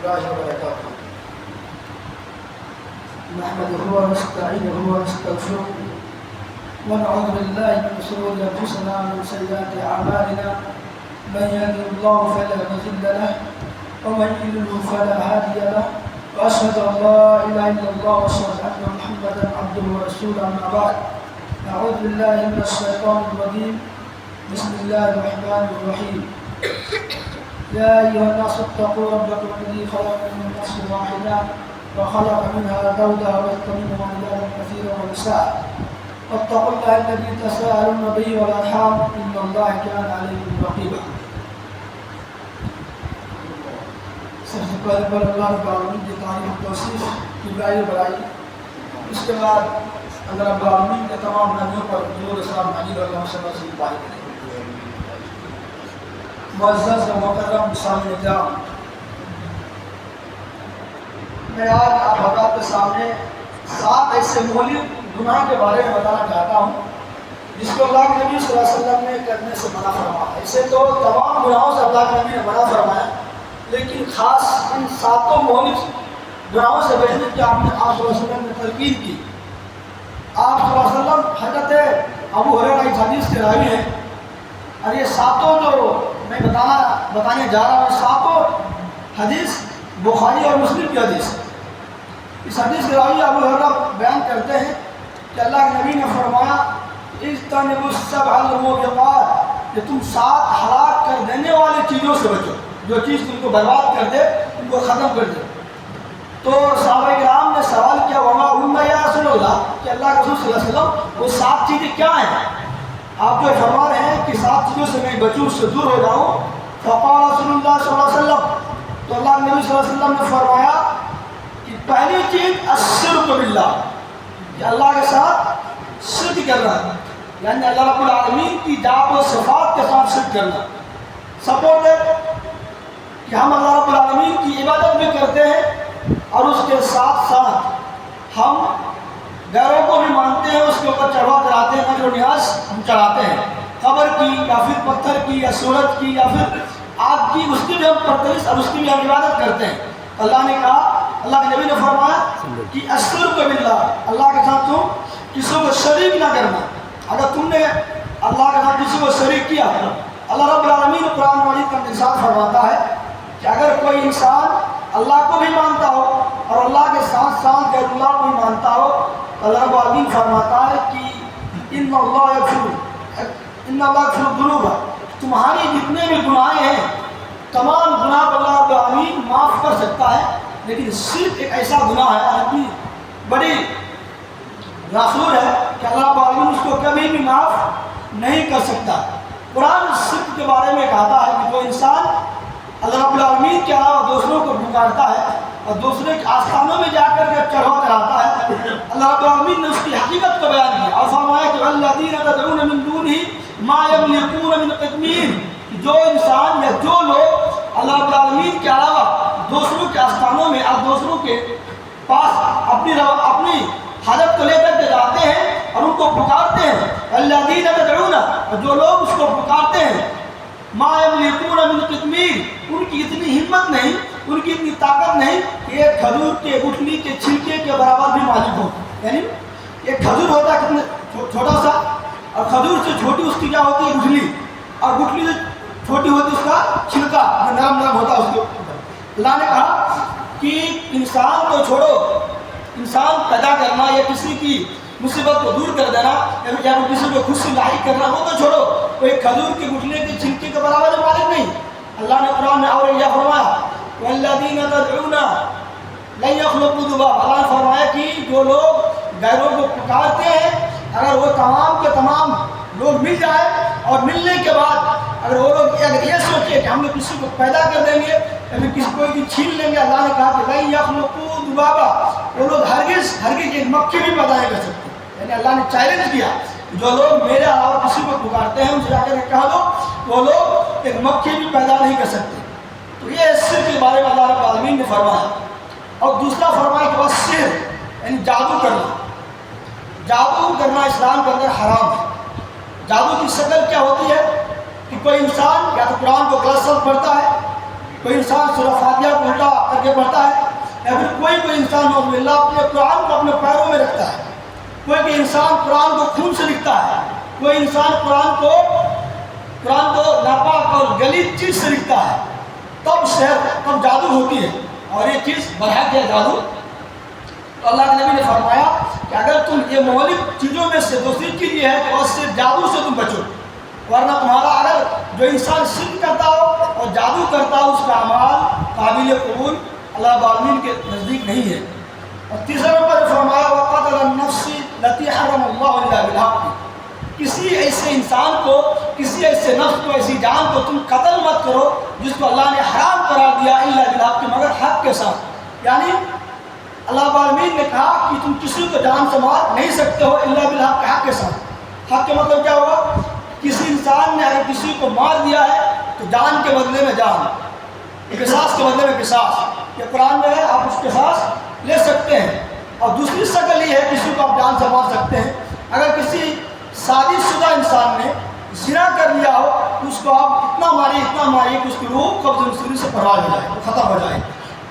الله وبركاته. نحمده ونستعينه ونستغفره ونعوذ بالله من شرور انفسنا ومن سيئات اعمالنا. من يهده الله فلا مضل له ومن يضلل فلا هادي له. واشهد ان لا اله الا الله واشهد ان محمدا عبده ورسوله. اما بعد، اعوذ بالله من الشيطان الرجيم. بسم الله الرحمن الرحيم. يا ايها الناس اتقوا ربكم الذي خلقكم من نفس واحده وخلق منها زوجها وبث منهما رجالا كثيرا ونساء. واتقوا الله الذي تساءلون به والارحام ان الله كان عليكم رقيبا. سب سے پہلے پر اللہ رب العالمین کی تعریف و توصیف کی بڑائی. اس کے بعد اللہ رب العالمین کے تمام نبیوں پر درود و سلام نازل اور اللہ صلی اللہ علیہ وسلم کریں. معزز و مکرم سامعین کرام، میں آج آپ حضرات کے سامنے 7 ایسے مہلک گناہ کے بارے میں بتانا چاہتا ہوں جس کو اللہ کے نبی صلی اللہ علیہ وسلم نے کرنے سے منع فرمایا. ایسے تو تمام گناہوں سے اللہ کے نبی نے منع فرمایا، لیکن خاص ان 7 مہلک گناہوں سے بچنے کی آپ صلی اللہ علیہ وسلم نے تلقین کی. آپ صلی اللہ علیہ وسلم حضرت ابو ہریرہ کی حدیث کے راوی ہیں، اور یہ 7 جو میں بتانے جا رہا ہوں 7 حدیث بخاری اور مسلم کی حدیث. اس حدیث کے راوی ابو ہریرہ بیان کرتے ہیں کہ اللہ کے نبی نے فرمایا اجتنبوا السبع الموبقات، کہ تم 7 ہلاک کر دینے والی چیزوں سے بچو. جو چیز تم کو برباد کر دے، تم کو ختم کر دے. تو صحابہ کرام نے سوال کیا وما ہن یا رسول اللہ، کہ اللہ کے رسول صلی اللہ علیہ وسلم وہ 7 چیزیں کیا ہیں؟ آپ جو فرما رہے ہیں کہ 7 چیزوں سے میں بچوں، سے دور ہو جاؤں. فقال رسول اللہ صلی اللہ علیہ وسلم، تو اللہ کے نبی صلی اللہ علیہ وسلم نے فرمایا کہ پہلی چیز الشرک باللہ، کہ اللہ کے ساتھ شرک کرنا، یعنی اللہ رب العالمین کی ذات و صفات کے ساتھ شرک کرنا. سپورٹ ہے کہ ہم اللہ رب العالمین کی عبادت بھی کرتے ہیں اور اس کے ساتھ ساتھ ہم غیروں کو بھی مانتے ہیں، اس کے اوپر چڑھوا کراتے ہیں، جو نیاز ہم چڑھاتے ہیں، قبر کی یا پھر پتھر کی یا سورج کی یا پھر آگ کی، اس کی بھی ہم پرستش اور اس کی بھی ہم عبادت کرتے ہیں. اللہ نے کہا، اللہ کے نبی نے فرمایا کہ الشرک باللہ، اللہ کے ساتھ تم کسی کو شریک نہ کرنا. اگر تم نے اللہ کے ساتھ کسی کو شریک کیا، اللہ رب العالمین قرآن مجید کا ارشاد فرماتا ہے کہ اگر کوئی انسان اللہ کو بھی مانتا ہو اور اللہ کے ساتھ ساتھ غیر اللہ کو بھی مانتا ہو، اللہ رب العالمین فرماتا ہے کہ ان اللہ یغفر الذنوب، تمہاری جتنے بھی گناہ ہیں تمام گناہ کو اللہ رب العالمین معاف کر سکتا ہے، لیکن صرف ایک ایسا گناہ ہے اتنی بڑی نافور ہے کہ اللہ رب العالمین اس کو کبھی بھی معاف نہیں کر سکتا. قرآن شرک کے بارے میں کہتا ہے کہ کوئی انسان اللہ رب العالمین کے علاوہ دوسروں کو پکارتا ہے اور دوسرے کے آستانوں میں جا کر کے چڑھوا کراتا ہے، اللہ رب العالمین نے اس کی حقیقت کو بیان کیا اور فرمایا کہ الذین تدعون من دونہ ما یملکون من قطمیر، جو انسان یا جو لوگ اللہ رب العالمین کے علاوہ دوسروں کے آستانوں میں اور دوسروں کے پاس اپنی حاجت کو لے کر کے جاتے ہیں اور ان کو پکارتے ہیں، الذین تدعون، اور جو لوگ اس کو پکارتے ہیں، ما یملکون من قطمیر، ان کی اتنی ہمت نہیں، ان کی اتنی طاقت نہیں کہ ایک کھجور کے گٹھلی کے چھلکے کے برابر بھی مالک ہو. یعنی ایک کھجور ہوتا ہے کتنے چھوٹا سا، اور کھجور سے چھوٹی اس کی کیا ہوتی ہے گٹھلی، اور گٹھلی سے چھوٹی ہوتی ہے اس کا چھلکا، نرم نرم ہوتا ہے اس کے اوپر. اللہ نے کہا کہ انسان کو چھوڑو، انسان پیدا کرنا یا کسی کی مصیبت کو دور کر دینا یا کسی کو خوشی لاحق کرنا ہو تو چھوڑو، کوئی کھجور کے گٹھلی کے چھلکے کے برابر مالک نہیں. اللہ نے قرآن میں اور یہ فرمایا والذین تدعون لن یخلقوا ذبابا، اللہ نے فرمایا کہ جو لوگ غیروں کو پکارتے ہیں اگر وہ تمام کے تمام لوگ مل جائے اور ملنے کے بعد اگر وہ لوگ اگر یہ سوچے کہ ہم نے کسی کو پیدا کر دیں گے یا پھر کسی کوئی بھی چھین لیں گے، اللہ نے کہا کہ لن یخلقوا ذبابا، وہ لوگ ہرگز ایک مکھی بھی پیدا نہیں کر سکتے. یعنی اللہ نے چیلنج کیا جو لوگ میرے علاوہ کسی کو پکارتے ہیں ان سے جا کر کہہ دو وہ لوگ ایک مکھی بھی پیدا نہیں کر سکتے. تو یہ شرک کے بارے میں اللہ رب العالمین نے فرمایا. اور دوسرا فرمایا کہ بس سحر یعنی جادو کرنا اسلام کے اندر حرام ہے. جادو کی شکل کیا ہوتی ہے کہ کوئی انسان یا تو قرآن کو غلط پڑھتا ہے، کوئی انسان سورہ فاتحہ کو الٹا کر کر کے پڑھتا ہے، یا پھر کوئی انسان نعوذ باللہ اپنے قرآن کو اپنے پیروں میں رکھتا ہے، کوئی انسان قرآن کو خون سے لکھتا ہے، کوئی انسان قرآن کو ناپاک اور غلیظ چیز سے لکھتا ہے، تب جادو ہوتی ہے، اور یہ چیز برحق ہے جادو۔ تو اللہ کے نبی نے فرمایا کہ اگر تم یہ مہلک چیزوں میں سے دوسری چیز یہ ہے کہ اس سے جادو سے تم بچو، ورنہ تمہارا اگر جو انسان شرک کرتا ہو اور جادو کرتا ہو اس کا اعمال قابل قبول اللہ رب العالمین کے نزدیک نہیں ہے۔ اور تیسرے نمبر فرمایا وقتل النفس التي حرم اللہ الا بالحق، کسی ایسے انسان کو، کسی ایسے نفس کو، ایسی جان کو تم قتل مت کرو جس کو اللہ نے حرام قرار دیا الا بالحق، مگر حق کے ساتھ۔ یعنی اللہ رب العالمین نے کہا کہ تم کسی کو جان سے مار نہیں سکتے ہو الا بالحق، حق کے ساتھ۔ حق کے مطلب کیا ہوگا؟ کسی انسان نے اگر کسی کو مار دیا ہے تو جان کے بدلے میں جان، قصاص کے بدلے میں قصاص، یہ قرآن میں ہے، آپ اس قصاص لے سکتے ہیں۔ اور دوسری شکل یہ ہے کسی کو آپ جان سے مار سکتے ہیں، اگر کسی شادی شدہ انسان نے زنا کر لیا ہو تو اس کو آپ اتنا ماریے کہ اس کی روح قبض سوری سے پرواز ہو جائے، وہ ختم ہو جائے۔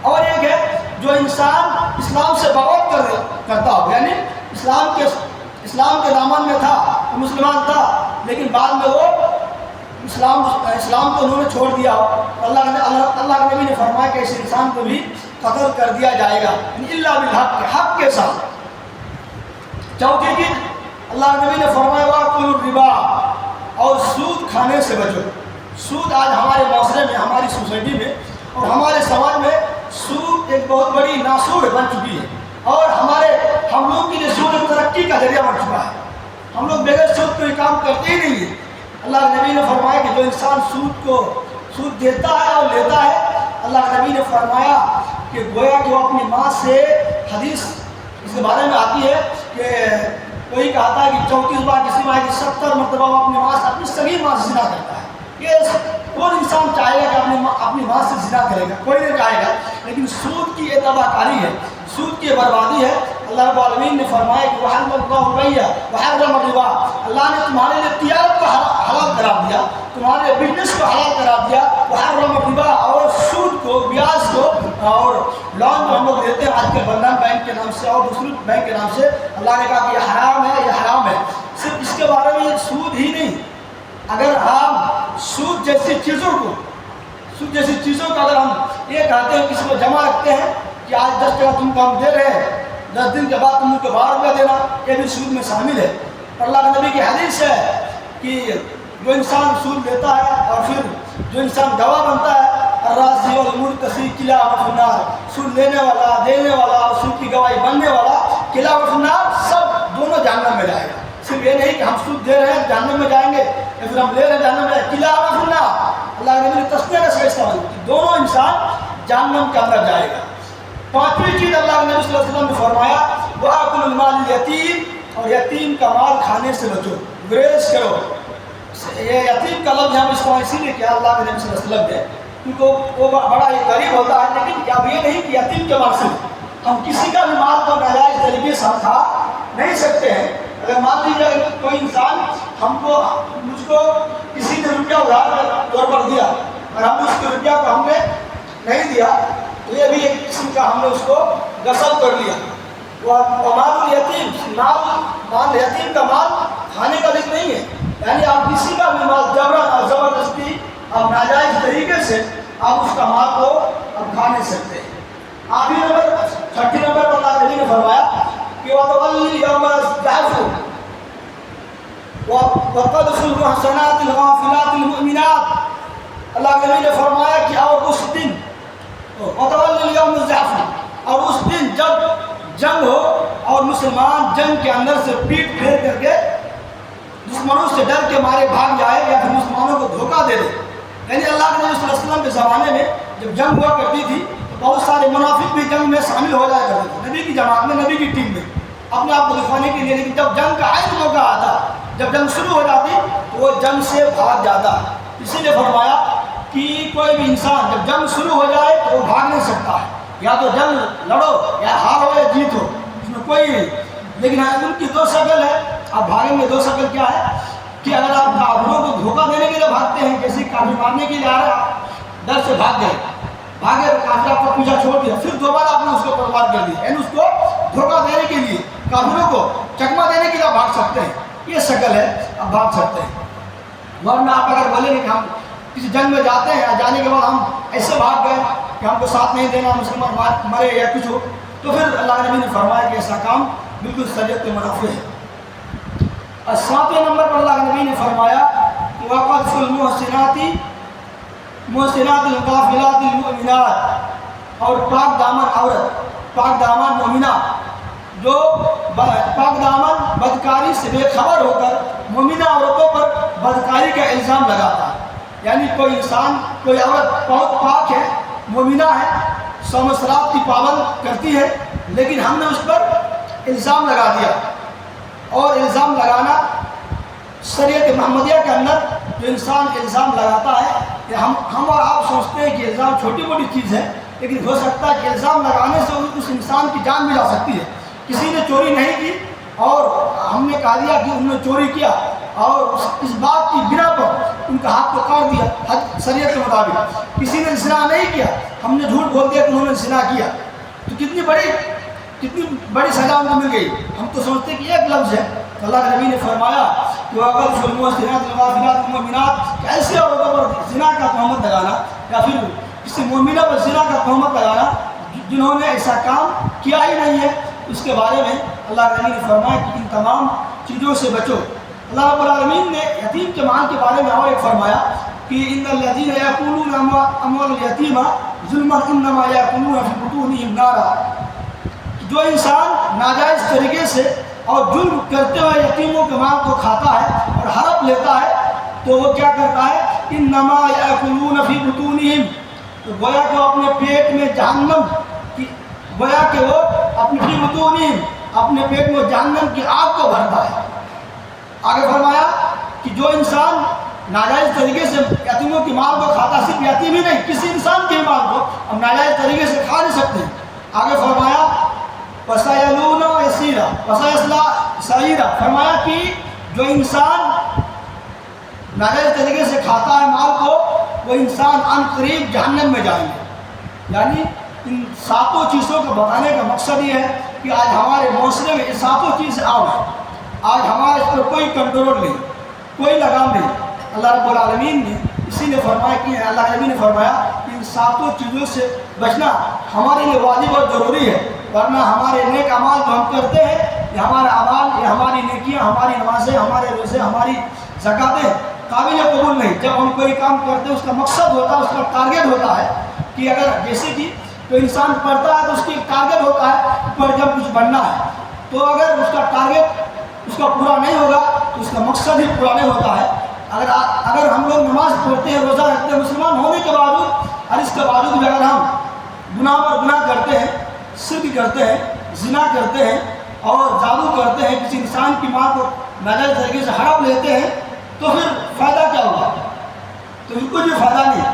اور ایک ہے جو انسان اسلام سے بغاوت کرتا ہو، یعنی اسلام کے دامن میں تھا، وہ مسلمان تھا، لیکن بعد میں وہ اسلام کو انہوں نے چھوڑ دیا ہو، اللہ کے نبی نے فرمایا کہ اس انسان کو بھی قتل کر دیا جائے گا، الا بالحق، حق کے ساتھ۔ چوتھی چیز اللہ کے نبی نے فرمایا وَأَكُلُوا الرِّبَا، اور سود کھانے سے بچو۔ سود آج ہمارے معاشرے میں، ہماری سوسائٹی میں اور ہمارے سماج میں سود ایک بہت بڑی ناسور بن چکی ہے، اور ہم لوگ کے لیے سود ترقی کا ذریعہ بن چکا ہے۔ ہم لوگ بغیر سود کوئی کام کرتے ہی نہیں ہیں۔ اللہ کے نبی نے فرمایا کہ جو انسان سود دیتا ہے اور لیتا ہے، اللہ کے نبی نے فرمایا کہ گویا کہ وہ اپنی ماں سے، حدیث اس کے بارے میں آتی ہے کہ کوئی کہتا ہے کہ 34 بار، کسی ماں کی 70 مرتبہ وہ اپنی صغیر ماں سے زنا کرتا ہے۔ یہ کون انسان چاہے گا کہ اپنی ماں سے زنا کرے گا؟ کوئی نہیں چاہے گا، لیکن سود کی یہ تباہ کاری ہے، سود کی بربادی ہے۔ اللہ رب العالمین نے فرمایا کہ وَحَلَّ اللَّهُ الْبَيْعَ وَحَرَّمَ الرِّبَا، اللہ نے تمہارے لیے تجارت کو حلال قرار دیا، تمہارے لیے بزنس کو حلال قرار دیا، وَحَرَّمَ الرِّبَا، اور سود کو، بیاج کو، اور لون جو ہم لوگ دیتے ہیں آج کل بندھن بینک کے نام سے اور دوسرے بینک کے نام سے، اللہ نے کہا کہ یہ حرام ہے، یہ حرام ہے۔ صرف اس کے بارے میں سود ہی نہیں، اگر ہم سود جیسی چیزوں کو اگر ہم یہ کہتے ہیں کسی کو جمع رکھتے ہیں کہ آج 10 ٹکا تم کو ہم دے رہے ہیں، 10 دن کے بعد تم کو 12 روپیہ دینا، یہ بھی سود میں شامل ہے۔ اللہ کے نبی کی حدیث ہے کہ جو انسان سود لیتا ہے اور پھر جو انسان گواہ بنتا ہے، الراضی والمرتسی کلاہما فی النار، سود لینے والا، دینے والا اور سود کی گواہی بننے والا کلاہما فی النار، سب دونوں جہنم میں جائے گا۔ صرف یہ نہیں کہ ہم سود دے رہے ہیں جہنم میں جائیں گے، یا پھر ہم لے رہے ہیں جہنم میں جائیں گے، کلاہما فی النار، اللہ کے نبی نے تسنیہ کا صحیح استعمال کیا، دونوں انسان جہنم کے اندر جائے گا۔ پانچویں چیز اللہ کے نبی صلی اللہ علیہ وسلم نے فرمایا وَآكُلُوا الْمَالَ الْيَتِيمَ، اور یتیم کا مال کھانے سے بچو، گریز کرو۔ یہ یتیم کا لفظ ہم استعمال اسی لیے کیا اللہ کے نبی صلی اللہ علیہ وسلم نے، کیونکہ وہ بڑا ہی غریب ہوتا ہے، لیکن اب یہ نہیں کہ یتیم کے مال سے ہم کسی کا بھی مال کو ناجائز طریقے سے ہم کھا نہیں سکتے ہیں۔ اگر مان لیجیے کوئی انسان مجھ کو کسی نے روپیہ ادھار کے طور پر دیا اور ہم نے اس کے روپیہ کو ہم نے نہیں دیا، تو یہ بھی ایک قسم کا ہم نے اس کو غصب کر لیا۔ مال الیتیم، مال یتیم کا مال کھانے کا ذکر نہیں ہے، یعنی آپ کسی کا بھی مال جبرن اور زبردستی آپ ناجائز طریقے سے آپ اس کا مال کو آپ کھا نہیں سکتے۔ آخری نمبر، چھٹی نمبر پر اللہ نبی نے فرمایا کہ وَتَوَلِّ يَوْمَ الزَّحْفِ وَقَذْفُ الْمُحْصَنَاتِ الْغَافِلَاتِ الْمُؤْمِنَاتِ، اللہ کے نبی نے فرمایا کہ اور اس دن وَتَوَلِّ يَوْمَ الزَّحْفِ، اور اس دن جب جنگ ہو اور مسلمان جنگ کے اندر سے پیٹ پھیر کر کے دشمنوں سے ڈر کے مارے بھاگ جائے یا پھر مسلمانوں کو دھوکہ دے دے۔ یعنی اللہ کے نبی صلی اللہ علیہ وسلم کے زمانے میں جب جنگ ہوا کرتی تھی تو بہت سارے منافق بھی جنگ میں شامل ہو جایا کرتے تھے، نبی کی جماعت میں، نبی کی ٹیم میں، اپنے آپ کو دکھانے کے لیے، لیکن جب جنگ کا عین موقع آتا، جب جنگ شروع ہو جاتی تو وہ جنگ سے بھاگ جاتا۔ اسی لیے فرمایا کہ کوئی بھی انسان جب جنگ شروع ہو جائے تو وہ بھاگ نہیں سکتا ہے، یا تو جنگ لڑو یا ہارو یا جیت ہو، اس میں کوئی، لیکن ان کی دو شکل ہے، آپ بھاگیں گے۔ دو شکل کیا ہے کہ اگر آپ کافروں کو دھوکہ دینے کے لیے بھاگتے ہیں، کسی کافر مارنے کے لیے آ رہے ہیں، ڈر سے بھاگ گئے، بھاگے تو کافر آپ کا پیچھا چھوڑ دیا، پھر دوبارہ آپ نے اس کو برباد کر دیا، یعنی اس کو دھوکہ دینے کے لیے، کافروں کو چکمہ دینے کے لیے آپ بھاگ سکتے ہیں، یہ شکل ہے، آپ بھاگ سکتے ہیں۔ ورنہ آپ اگر بولیں گے کہ ہم کسی جنگ میں جاتے ہیں، جانے کے بعد ہم ایسے بھاگ گئے کہ ہم کو ساتھ نہیں دینا، مسلمان مرے یا کچھ ہو، تو پھر اللہ نبی نے فرمایا کہ ایسا کام بالکل شریعت کے منافی ہے۔ اور 7ویں نمبر پر اللہ نبی نے فرمایا کہ وَقَذْفُ الْمُحْصِنَاتِ محسنات الغافلات المؤمنات، اور پاک دامن عورت، پاک دامن مومنہ جو پاک دامن بدکاری سے بے خبر ہو کر مومنہ عورتوں پر بدکاری کا الزام لگاتا ہے۔ یعنی کوئی انسان، کوئی عورت بہت پاک ہے، مومنہ ہے، صوم و صلات کی پابند کرتی ہے، لیکن ہم نے اس پر الزام لگا دیا، اور الزام لگانا شریعت محمدیہ کے اندر جو انسان الزام لگاتا ہے، کہ ہم اور آپ سوچتے ہیں کہ الزام چھوٹی موٹی چیز ہے، لیکن ہو سکتا ہے کہ الزام لگانے سے اس انسان کی جان بھی جا سکتی ہے۔ کسی نے چوری نہیں کی اور ہم نے کہہ دیا کہ انہوں نے چوری کیا، اور اس بات کی بنا پر ان کا ہاتھ کو کاٹ دیا حد شریعت کے مطابق۔ کسی نے زنا نہیں کیا، ہم نے جھوٹ بول دیا کہ انہوں نے زنا کیا، تو کتنی بڑی سزا ان کو مل گئی۔ ہم تو سوچتے کہ ایک لفظ ہے۔ اللہ کے نبی نے فرمایا کہ وَقَذْفُ الْمُحْصِنَاتِ الْغَافِلَاتِ الْمُؤْمِنَاتِ، کہ ایسے عورتوں پر زنا کا تہمت لگانا، یا پھر کسی مومنہ پر زنا کا تہمت لگانا جنہوں نے ایسا کام کیا ہی نہیں ہے، اس کے بارے میں اللہ کے نبی نے فرمایا کہ ان تمام چیزوں سے بچو۔ اللہ رب العالمین نے یتیم کے مال کے بارے میں اور ایک فرمایا کہ ان الذین یاکلون اموال الیتیم ظلما انما یاکلون فی بطونہم نارا، جو انسان ناجائز طریقے سے اور ظلم کرتے ہوئے یتیموں کے مال کو کھاتا ہے اور ہڑپ لیتا ہے، تو وہ کیا کرتا ہے، انما یاکلون فی بطونہم، تو گویا کہ وہ اپنے پیٹ میں جہنم کی، گویا کہ وہ اپنے فی بطونہم، اپنے پیٹ میں جہنم کی آگ کو بھرتا ہے۔ آگے فرمایا کہ جو انسان ناجائز طریقے سے یتیموں کی مال کو کھاتا، صرف یتیم ہی نہیں، کسی انسان کے مال کو ہم ناجائز طریقے سے کھا نہیں سکتے۔ آگے فرمایا وَسَيَلُونَ يَسِيرًا وَسَيَصْلَىٰ سَعِيرًا، فرمایا کہ جو انسان ناجائز طریقے سے کھاتا ہے مال کو، وہ انسان عن قریب جہنم میں جائیں گے۔ یعنی ان ساتوں چیزوں کو بتانے کا مقصد یہ ہے کہ آج ہمارے معاشرے میں یہ ساتوں چیزیں عام ہیں، آج ہمارے اس پر کوئی کنٹرول نہیں، کوئی لگام نہیں۔ اللہ رب العالمین نے اسی نے فرمایا کہ اللہ نبی نے فرمایا کہ ان ساتوں چیزوں سے بچنا ہمارے لیے واجب اور ضروری ہے، ورنہ ہمارے نیک اعمال جو ہم کرتے ہیں، یہ ہمارا اعمال، یہ ہماری نیکیاں، ہماری نمازیں، ہمارے روزے، ہماری زکاتیں قابل قبول نہیں۔ جب ہم کوئی کام کرتے ہیں اس کا مقصد ہوتا ہے، اس کا ٹارگیٹ ہوتا ہے کہ اگر جیسے کہ کوئی انسان پڑھتا ہے تو اس کی ٹارگیٹ ہوتا ہے پڑھ کر کچھ بننا ہے، تو اگر اس کا ٹارگیٹ اس کا پورا نہیں ہوگا تو اس کا مقصد ہی پورا نہیں ہوتا ہے۔ اگر ہم لوگ نماز پڑھتے ہیں، روزہ رکھتے ہیں، مسلمان ہونے کے باوجود، اور اس کے باوجود بھی اگر ہم گناہ پر گناہ کرتے ہیں، شرک کرتے ہیں، زنا کرتے ہیں اور جادو کرتے ہیں، کسی انسان کی ماں کو ناجائز طریقے سے ہڑپ لیتے ہیں، تو پھر فائدہ کیا ہوگا؟ تو بالکل بھی فائدہ نہیں۔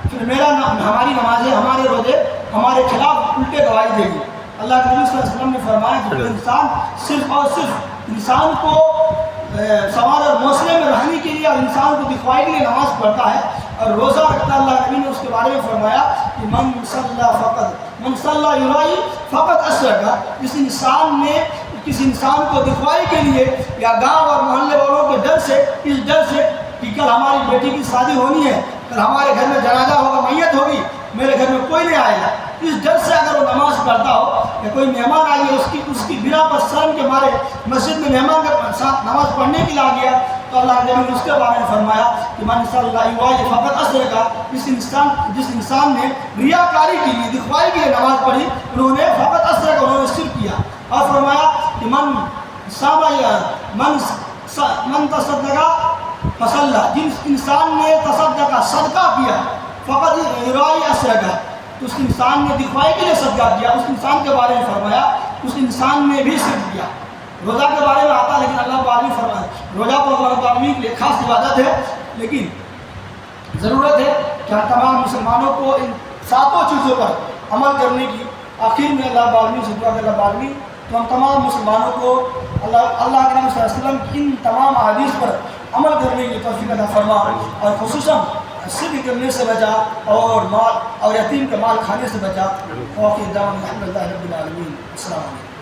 پھر ہماری نمازیں، ہمارے روزے ہمارے خلاف الٹے گواہی دے گی۔ اللہ کے نبی صلی اللہ علیہ وسلم نے فرمایا کہ انسان صرف اور صرف انسان کو سماج اور معاشرے میں رہنے کے لیے اور انسان کو دکھوائی کے لیے نماز پڑھتا ہے اور روزہ رکھتا ہے، اللہ نبی نے اس کے بارے میں فرمایا کہ من صلی یرائی فقط اشرک، کسی انسان کو دکھوائی کے لیے یا گاؤں اور محلے والوں کے ڈر سے، اس ڈر سے کہ کل ہماری بیٹی کی شادی ہونی ہے، کل ہمارے گھر میں جنازہ ہوگا، میت ہوگی، میرے گھر میں کوئی نہیں آئے گا، اس ڈر سے اگر وہ نماز پڑھتا ہو یا کوئی مہمان آئیے اس کی بنا پر شرم کے مارے مسجد میں مہمان کے ساتھ نماز پڑھنے کے لیے آ گیا، تو اللہ نے اس کے بارے میں فرمایا کہ من صلی اللہ فقط اشرک، جس انسان نے ریاکاری کے لیے، دکھوائی کے لیے نماز پڑھی، انہوں نے فقط اشرک، انہوں نے شرک کیا۔ اور فرمایا کہ من تصدق فصلى، جس انسان نے تصدقہ صدقہ کیا، فقط یرائی اشرک، تو اس انسان نے دکھوائی کے لیے صدقہ کیا، اس انسان کے بارے میں فرمایا اس انسان نے بھی شرک کیا۔ روزہ کے بارے میں آتا ہے، لیکن اللہ تعالیٰ فرمایا روزہ تو اللہ تعالیٰ کے لیے خاص عبادت ہے، لیکن ضرورت ہے کہ ہم تمام مسلمانوں کو ان ساتوں چیزوں پر عمل کرنے کی۔ آخر میں اللہ تعالیٰ سے دعا کہ اللہ تعالیٰ تو ہم تمام مسلمانوں کو اللہ کے نبی صلی اللہ علیہ وسلم کی ان تمام احادیث پر عمل کرنے کی توفیق عطا فرما، اور خصوصاً صدق کرنے سے بچا اور یتیم کا مال کھانے سے بچا. واقعی دعوانا الحمدللہ رب العالمین. السلام علیکم.